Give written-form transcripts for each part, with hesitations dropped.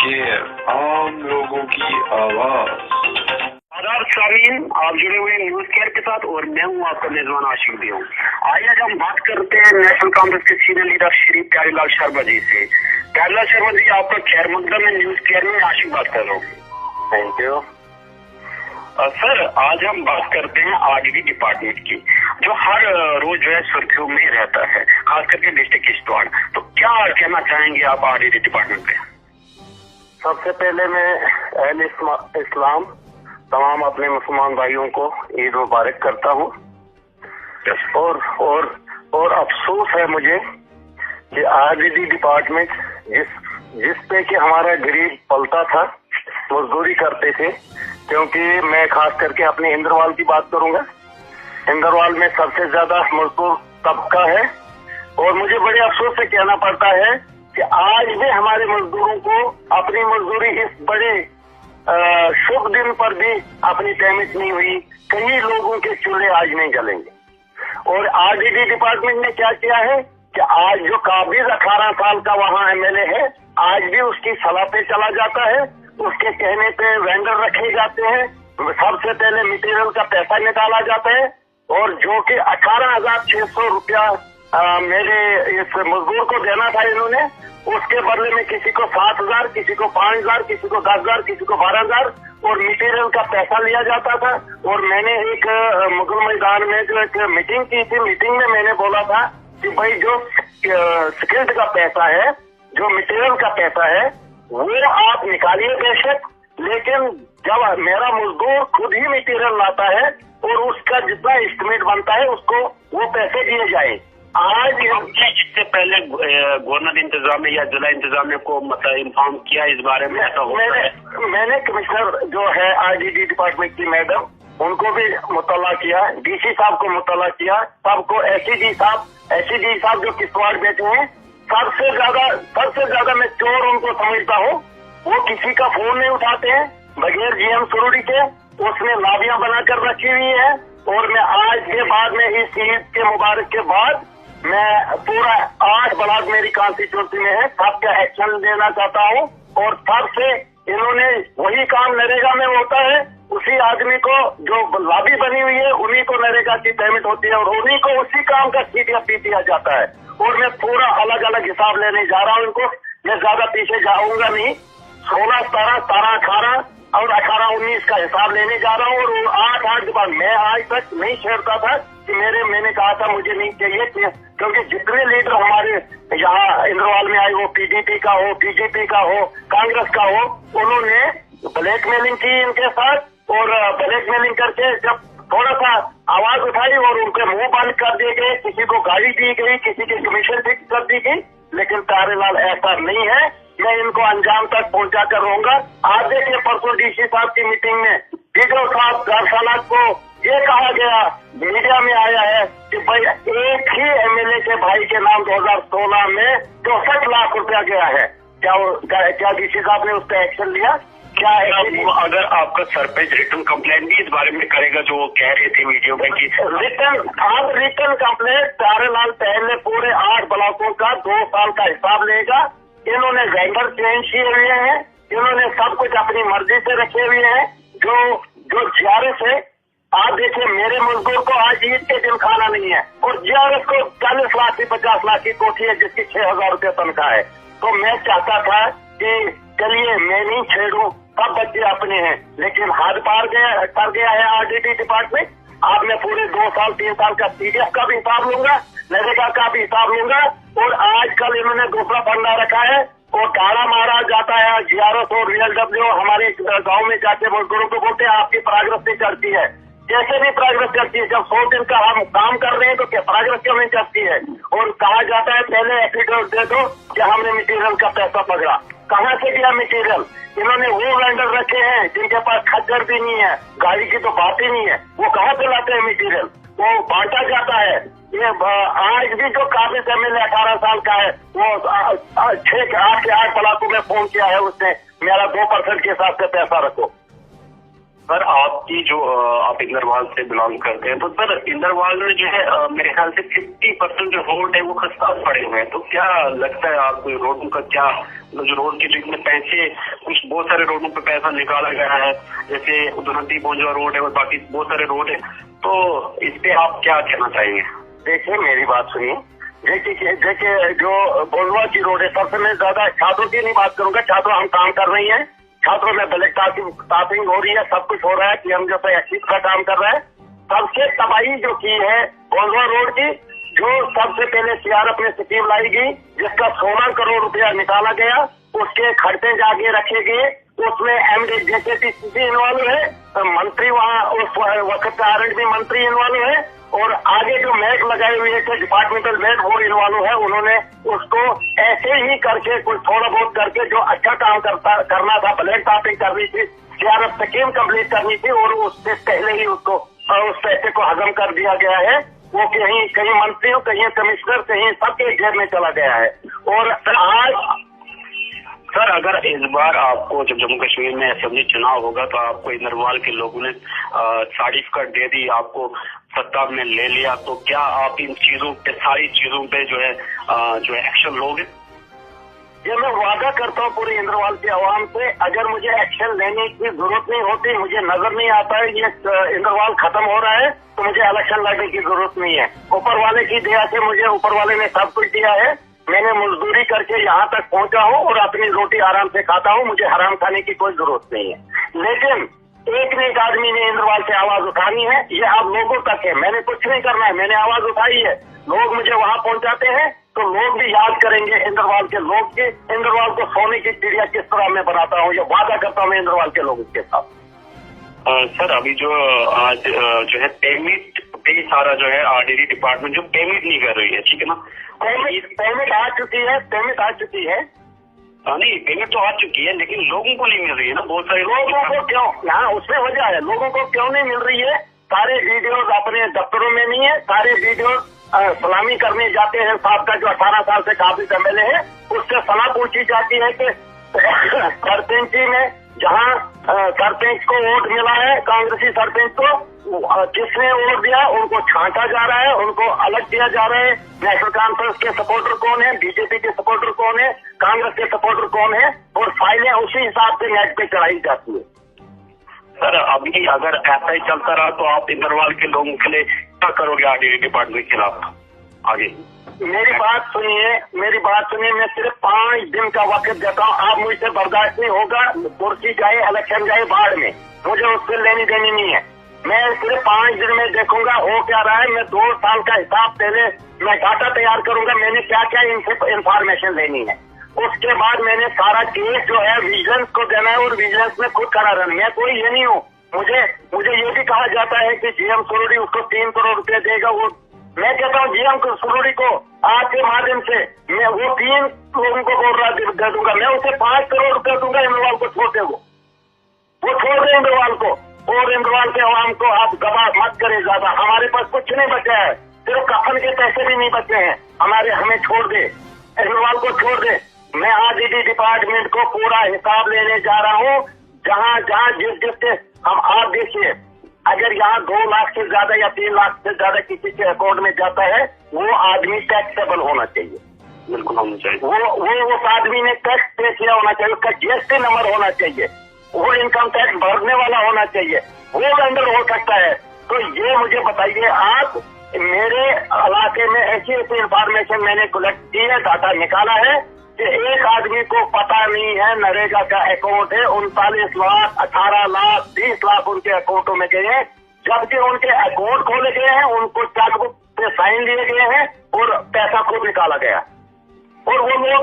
Care, आम लोगों की आवाज। आदाब सामीन, आप जुड़े हुए न्यूज केयर के साथ और मैं हूँ आपका मेजबान आशिक भी हूँ। आइए आज हम बात करते हैं नेशनल कांग्रेस के सीनियर लीडर श्री प्यारेलाल शर्मा जी से। प्यारेलाल शर्मा जी, आपका खैर मकदम है न्यूज केयर में, आशिक बात कर रहा हूँ। थैंक यू सर, आज हम बात करते हैं आरडीडी डिपार्टमेंट की, जो हर रोज जो है सुर्खियों में रहता है, खास करके डिस्ट्रिक्ट किश्तवाड़। तो क्या कहना चाहेंगे आप आरडीडी डिपार्टमेंट पे? सबसे पहले मैं अहले इस्लाम तमाम अपने मुसलमान भाइयों को ईद मुबारक करता हूँ। और अफसोस है मुझे कि आरडीडी डिपार्टमेंट जिस पे कि हमारा गरीब पलता था, मजदूरी करते थे, क्योंकि मैं खास करके अपने इंद्रवाल की बात करूंगा। इंद्रवाल में सबसे ज्यादा मजदूर तबका है और मुझे बड़े अफसोस से कहना पड़ता है कि आज भी हमारे मजदूरों को अपनी मजदूरी इस बड़े शुभ दिन पर भी अपनी पेमेंट नहीं हुई। कई लोगों के चूल्हे आज नहीं जलेंगे। और आरडीडी डिपार्टमेंट ने क्या किया है कि आज जो काबिज 18 साल का वहाँ एमएलए है, आज भी उसकी सलाह पे चला जाता है, उसके कहने पे वेंडर रखे जाते हैं, सबसे पहले मटेरियल का पैसा निकाला जाता है और जो कि 18,600 रुपया मेरे इस मजदूर को देना था इन्होंने, उसके बदले में किसी को 7,000, किसी को 5,000, किसी को 10,000, किसी को 12,000 और मटेरियल का पैसा लिया जाता था। और मैंने एक मुगल मैदान में जो एक मीटिंग की थी, मीटिंग में मैंने बोला था कि भाई जो स्किल्ड का पैसा है, जो मटेरियल का पैसा है, वो आप निकालिए बेशक, लेकिन जब मेरा मजदूर खुद ही मटेरियल लाता है और उसका जितना एस्टिमेट बनता है उसको वो पैसे दिए जाए। आज इससे पहले गवर्नर इंतजाम या जिला इंतजाम को मतलब इन्फॉर्म किया इस बारे में? ऐसा मैंने कमिश्नर जो है आरडीडी डिपार्टमेंट की मैडम, उनको भी मुतल्ला किया, डीसी साहब को मुतल्ला किया, सबको एसडी साहब जो किश्तवाड़ बैठे हैं, सबसे ज्यादा मैं चोर उनको समझता हूँ। वो किसी का फोन नहीं उठाते हैं बगैर जीएम सुरूरी के, उसने लाबियां बनाकर रखी हुई है। और मैं आज के बाद में इस ईद के मुबारक के बाद मैं पूरा 8 ब्लॉक मेरी कॉन्स्टिट्यूंसी में है, सबका एक्शन लेना चाहता हूँ। और तब से इन्होंने वही काम नरेगा में होता है, उसी आदमी को जो लॉबी बनी हुई है उन्हीं को नरेगा की पेमेंट होती है और उन्हीं को उसी काम का सीटिया पी दिया जाता है। और मैं पूरा अलग अलग हिसाब लेने जा रहा हूँ इनको, मैं ज्यादा पीछे जाऊंगा नहीं। 16, 17, 18 और 18-19 का हिसाब लेने जा रहा हूँ। और 8 के बाद मैं आज तक नहीं छेड़ता था कि मैंने कहा था मुझे नहीं चाहिए, क्योंकि जितने लीडर हमारे यहाँ इंद्रवाल में आए, वो पीडीपी का हो, बीजेपी का हो, कांग्रेस का हो, उन्होंने ब्लैकमेलिंग की इनके साथ। और ब्लैकमेलिंग करके जब थोड़ा सा आवाज उठाई और उनके मुंह बंद कर दिए गए, किसी को गाड़ी दी गई, किसी की कमीशन फिक्स कर दी गई। लेकिन प्यारेलाल ऐसा नहीं है, मैं इनको अंजाम तक पहुंचा कर रहूंगा। आज देखिए परसों डीसी साहब की मीटिंग में डीडो साहब गारसाना को ये कहा गया, मीडिया में आया है कि भाई एक ही एमएलए के भाई के नाम 2016 में 64 लाख रुपया गया है। क्या डीसी साहब ने उस पर एक्शन लिया? क्या अगर आपका सरपंच रिटर्न कंप्लेंट भी इस बारे में करेगा, जो वो कह रहे थे वीडियो में कि रिटर्न कंप्लेंट प्यारेलाल पहले पूरे 8 ब्लॉकों का 2 साल का हिसाब लेगा। इन्होंने वेंडर चेंज किए हुए हैं, इन्होंने सब कुछ अपनी मर्जी से रखे हुए हैं। जो जीआरएस है, आप देखिए मेरे मजदूर को आज ईद के दिन खाना नहीं है और जीआरएस को 40 लाख की 50 लाख की कोठी है जिसकी 6,000 रुपये तनख्वाह है। तो मैं चाहता था कि चलिए मैं नहीं छेड़ूं, सब बच्चे अपने हैं, लेकिन हाथ पार कर गया है आरडीडी डिपार्टमेंट। आज मैं पूरे 2 साल 3 साल का सीडीएफ का भी हिसाब लूंगा, नरेगा का भी हिसाब लूंगा। और आजकल इन्होंने दूसरा फंडा रखा है और ताड़ा मारा जाता है जीआरएस और वीएलडब्ल्यू हमारे गांव में जाके मजदूरों को बोलते हैं आपकी प्रोग्रेस नहीं चढ़ती है। कैसे भी प्रोग्रेस चढ़ती है? जब 100 दिन का हम काम कर रहे हैं तो क्या प्रोग्रेस क्यों नहीं चढ़ती है? और कहा जाता है पहले एफिडेविट दे दो कि हमने मटेरियल का पैसा पकड़ा। कहाँ से दिया मटेरियल? इन्होंने वो वेंडर रखे हैं जिनके पास खच्चर भी नहीं है, गाड़ी की तो बात ही नहीं है, वो कहाँ से लाते हैं मटेरियल? वो बांटा जाता है। ये आज भी जो काबिज एमएलए 18 साल का है, वो 6 के 8 ब्लॉकों में फोन किया है उसने, मेरा 2% के हिसाब से पैसा रखो। सर आपकी जो आप इंदरवाल से बिलोंग करते हैं, तो सर इंदरवाल में जो है मेरे ख्याल से 50% जो रोड है वो खस्ता पड़े हुए हैं। तो क्या लगता है आपको रोडों का क्या, जो रोड के जिसमें पैसे, कुछ बहुत सारे रोडों पे पैसा निकाला गया है, जैसे उधनती पहुंचवा रोड है और बाकी बहुत सारे रोड है, तो इस पे आप क्या कहना चाहेंगे? देखिए मेरी बात सुनिए, देखिए जो बोलवा की रोड है, सबसे मैं ज्यादा छात्रों की नहीं बात करूंगा, छात्र हम काम कर रही हैं, छात्रों में ब्लैक टापिंग हो रही है, सब कुछ हो रहा है कि हम जो एक्सिस का काम कर रहे हैं। सबसे तबाही जो की है बोलवा रोड की, जो सबसे पहले सीआरएफ में स्कीम लाई गई, जिसका 16 करोड़ रुपया निकाला गया, उसके खर्चे जाके रखे गए, उसमें एमडी जेकेपीसीसी इन्वॉल्व है, मंत्री वहाँ उस वक्त का आरएंडबी मंत्री इन्वॉल्व है, और आगे जो मैट लगाए हुए थे डिपार्टमेंटल मैट वो इन्वॉल्व है। उन्होंने उसको ऐसे ही करके कुछ थोड़ा बहुत करके जो अच्छा काम करना था, ब्लैक टॉपिंग करनी थी, सीआरएफ स्कीम कंप्लीट करनी थी, और उससे पहले ही उसको उस पैसे को हजम कर दिया गया है। वो कहीं मंत्रियों, कहीं कमिश्नर, कहीं सबके जेब में चला गया है। और आज सर अगर इस बार आपको जब जम्मू कश्मीर में असेंबली चुनाव होगा तो आपको इंदरवाल के लोगों ने सर्टिफिकेट दे दी, आपको सत्ता में ले लिया, तो क्या आप इन चीजों पे, सारी चीजों पे जो है एक्शन लोगे? ये मैं वादा करता हूँ पूरे इंदरवाल की आवाम से, अगर मुझे एक्शन लेने की जरूरत नहीं होती, मुझे नजर नहीं आता है ये इंदरवाल खत्म हो रहा है, तो मुझे इलेक्शन लड़ने की जरूरत नहीं है। ऊपर वाले की दया से मुझे ऊपर वाले ने सब कुछ दिया है, मैंने मजदूरी करके यहाँ तक पहुँचा हूँ और अपनी रोटी आराम से खाता हूँ, मुझे हराम खाने की कोई जरूरत नहीं है। लेकिन एक न एक आदमी ने इंदरवाल से आवाज उठानी है, ये आप लोगों तक है, मैंने कुछ नहीं करना है, मैंने आवाज उठाई है, लोग मुझे वहाँ पहुँचाते हैं, तो लोग भी याद करेंगे इंदरवाल के लोग की, इंदरवाल को सोने की चिड़िया किस तरह मैं बनाता हूँ, ये वादा करता हूँ मैं इंदरवाल के लोगों के साथ। सर अभी जो आज जो है पेमेंट पे सारा जो है आरडीडी डिपार्टमेंट जो पेमेंट नहीं कर रही है, ठीक है ना? पेमेंट आ चुकी है, पेमेंट आ चुकी है। नहीं, पेमेंट तो आ चुकी है, लेकिन लोगों को नहीं मिल रही है ना, बहुत सारे लोगों को क्यों? यहाँ उसमें वजह है, लोगों को क्यों नहीं मिल रही है? सारे वीडियोज अपने दफ्तरों में नहीं है, सारे वीडियो सलामी करने जाते हैं, साहब का जो 18 साल से काबिज एमएलए है, उससे सलाह पूछी जाती है कि सरपंची में जहाँ सरपंच को वोट मिला है, कांग्रेसी सरपंच को, किसने वोट दिया, उनको छांटा जा रहा है, उनको अलग किया जा रहा है। नेशनल कॉन्फ्रेंस के सपोर्टर कौन है, बीजेपी के सपोर्टर कौन है, कांग्रेस के सपोर्टर कौन है, और फाइलें उसी हिसाब से नेट पे चढ़ाई जाती है। सर अभी अगर ऐसा ही चलता रहा तो आप इंदरवाल के लोगों के लिए क्या करोगे आरडीडी डिपार्टमेंट के खिलाफ आगे? मेरी बात सुनिए, मैं सिर्फ 5 दिन का वक्त देता हूँ, आप मुझसे बर्दाश्त नहीं होगा, कुर्सी जाए, इलेक्शन जाए, बाढ़ में, मुझे उससे लेनी देनी नहीं है। मैं सिर्फ 5 दिन में देखूंगा हो क्या रहा है, मैं 2 साल का हिसाब पहले मैं डाटा तैयार करूंगा, मैंने क्या क्या इनसे इंफॉर्मेशन लेनी है, उसके बाद मैंने सारा केस जो है विजिलेंस को देना है, और विजिलेंस में खुद खड़ा रहना। मैं कोई ये नहीं हूँ, मुझे ये भी कहा जाता है कि जीएम सुरोड़ी उसको 3 करोड़ रुपए देगा, वो मैं कहता हूँ जीएम सुरोड़ी को आज के माध्यम से मैं वो 3 लोगों को बोल रहा दे दूंगा, मैं उसे 5 करोड़ रुपए दूंगा, इंदरवाल को छोड़ दे, वो छोड़ दे इंदरवाल को, और इंदरवाल के आवाम को आप गवाह मत करें ज्यादा। हमारे पास कुछ नहीं बचा है, सिर्फ कफन के पैसे भी नहीं बचे हैं हमें छोड़ दे, इंदरवाल को छोड़ दे। मैं आरडीडी डिपार्टमेंट को पूरा हिसाब लेने जा रहा हूँ, जहाँ जिसके हम, आप देखिए, अगर यहाँ 2 लाख से ज्यादा या 3 लाख से ज्यादा किसी के अकाउंट में जाता है, वो आदमी टैक्सेबल होना चाहिए, बिल्कुल होना चाहिए, वो उस आदमी ने टैक्स पे किया होना चाहिए, उसका जीएसटी नंबर होना चाहिए, वो इनकम टैक्स भरने वाला होना चाहिए, वो वेंडर हो सकता है। तो ये मुझे बताइए, आप मेरे इलाके में ऐसी इंफॉर्मेशन मैंने कलेक्ट की है, डाटा निकाला है कि एक आदमी को पता नहीं है नरेगा का अकाउंट है, 39 लाख, 18 लाख, 20 लाख उनके अकाउंटों में गए हैं, जबकि उनके अकाउंट खोले गए हैं, उनको चेकबुक पे साइन लिए गए हैं और पैसा खुद निकाला गया, और वो लोग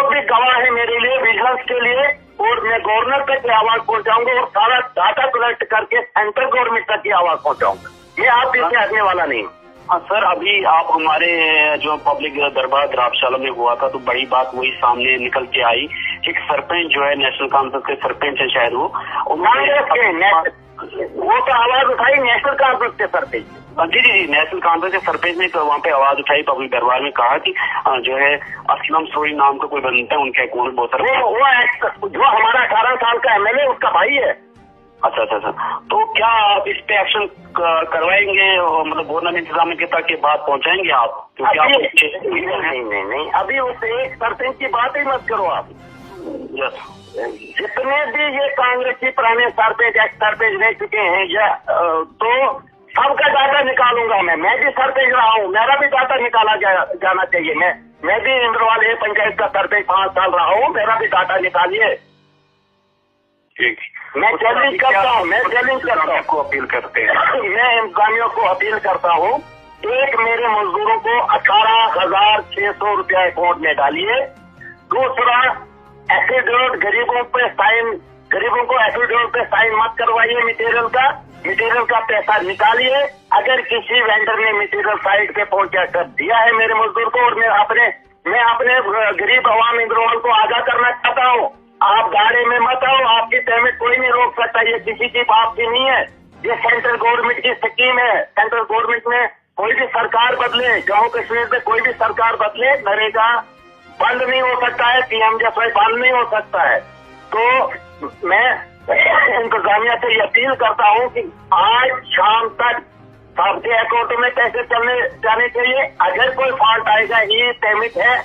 भी गवाह है मेरे लिए, विजिलेंस के लिए, और मैं गवर्नर तक की आवाज पहुंचाऊंगा और सारा डाटा कलेक्ट करके सेंट्रल गवर्नमेंट तक की आवाज पहुंचाऊंगा, मैं आप पीछे हटने वाला नहीं। हाँ सर, अभी आप हमारे जो पब्लिक दरबार द्राक्षाला में हुआ था तो बड़ी बात वही सामने निकल के आई, एक सरपंच जो है नेशनल कॉन्फ्रेंस के सरपंच है शायद, वो तो आवाज उठाई नेशनल कॉन्फ्रेंस के सरपंच। जी, नेशनल कॉन्फ्रेंस के सरपंच ने वहाँ पे आवाज उठाई पब्लिक दरबार में, कहा कि जो है असलम सोई नाम का कोई बनता है, उनके अकाउंट बहुत सारे, वो जो हमारा 18 साल का एमएलए उसका भाई है, अच्छा अच्छा अच्छा, तो क्या आप इस पे एक्शन करवाएंगे, मतलब गवर्नमेंट इंतजामिया के बाद पहुंचाएंगे आप? क्योंकि आप नहीं, अभी उस एक परसेंट की बात ही मत करो आप। यस, जितने भी ये कांग्रेसी पुराने सरपंच एक्स सरपंच रह चुके हैं या तो सबका डाटा निकालूंगा मैं भी सरपंच रहा हूँ, मेरा भी डाटा निकाला जाना चाहिए। मैं भी इंद्रवाल पंचायत का सरपंच 5 साल रहा हूँ, मेरा भी डाटा निकालिए। ठीक, मैं चैलेंज करता हूँ को अपील करते हैं। मैं इंतजामियों को अपील करता हूँ, एक मेरे मजदूरों को 18,600 रुपया अकाउंट में डालिए। दूसरा, एफिडेविट गरीबों को एफिडेविट पे साइन मत करवाइए। मटेरियल का पैसा निकालिए। अगर किसी वेंडर ने मटेरियल साइट पे पहुंचा कर दिया है मेरे मजदूर को, और मैं अपने गरीब अवाम इंद्रवाल को आगाह करना चाहता हूँ, आप गाड़ी में मत आओ, आपकी पेमेंट कोई नहीं रोक सकता, ये किसी की बात की नहीं है। ये सेंट्रल गवर्नमेंट की स्कीम है। सेंट्रल गवर्नमेंट में कोई भी सरकार बदले, जम्मू कश्मीर में कोई भी सरकार बदले, नरेगा बंद नहीं हो सकता है, PMJSY बंद नहीं हो सकता है। तो मैं इंतजामिया से ये अपील करता हूँ कि आज शाम तक सबके अकाउंट में पैसे जाने चाहिए। अगर कोई फॉल्ट आएगा, ईद पेमेंट है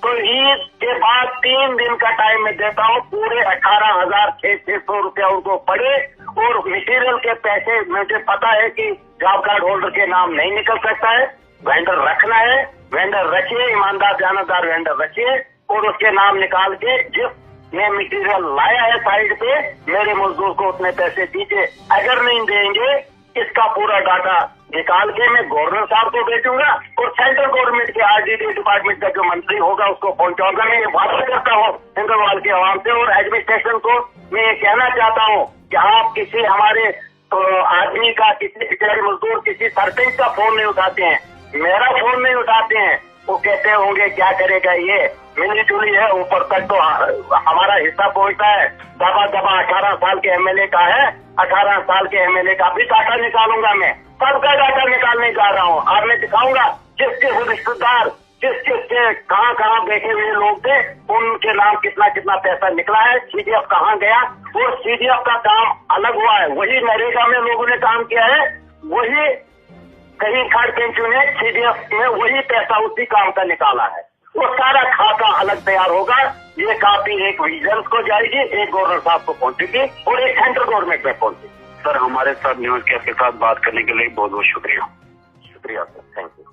तो ईद के बाद 3 दिन का टाइम मैं देता हूँ, पूरे 18,600 रुपया उनको पड़े। और मटेरियल के पैसे मुझे पता है कि जॉब कार्ड होल्डर के नाम नहीं निकल सकता है, वेंडर रखना है, वेंडर रखिए, ईमानदार जानदार वेंडर रखिए, और उसके नाम निकाल के जिसने मटेरियल लाया है साइड पे, मेरे मजदूर को उतने पैसे दीजिए। अगर नहीं देंगे, इसका पूरा डाटा निकाल के मैं गवर्नर साहब को भेजूंगा और सेंट्रल गवर्नमेंट के RDD डिपार्टमेंट का जो मंत्री होगा उसको पहुंचाऊंगा। मैं ये वादा करता हूँ इंद्रवाल के आवाम से और एडमिनिस्ट्रेशन को। मैं ये कहना चाहता हूँ कि आप किसी हमारे आदमी का, किसी बेचारे मजदूर, किसी सरपंच का फोन नहीं उठाते हैं, मेरा फोन नहीं उठाते हैं। वो कहते होंगे क्या करेगा ये, मिली जुली है, ऊपर तक तो हमारा हिस्सा पहुंचता है। दबा 18 साल के MLA का है, 18 साल के MLA का भी डाटा निकालूंगा मैं, सबका डाटा निकालने जा रहा हूँ। और मैं दिखाऊंगा जिसके रिश्तेदार किसके कहाँ बैठे हुए लोग थे, उनके नाम कितना पैसा निकला है, CDF कहाँ गया। और CDF का काम अलग हुआ है, वही नरेगा में लोगों ने काम किया है, वही कहीं खाड़ पेंचू ने CDF में वही पैसा उसी काम का निकाला है। वो सारा खाता अलग तैयार होगा। ये कापी एक विजिलेंस को जाएगी, एक गवर्नर साहब को पहुंचेगी और एक सेंट्रल गवर्नमेंट में पहुंचेगी। सर, हमारे साथ न्यूज कैफ के साथ बात करने के लिए बहुत बहुत शुक्रिया। शुक्रिया सर, थैंक यू।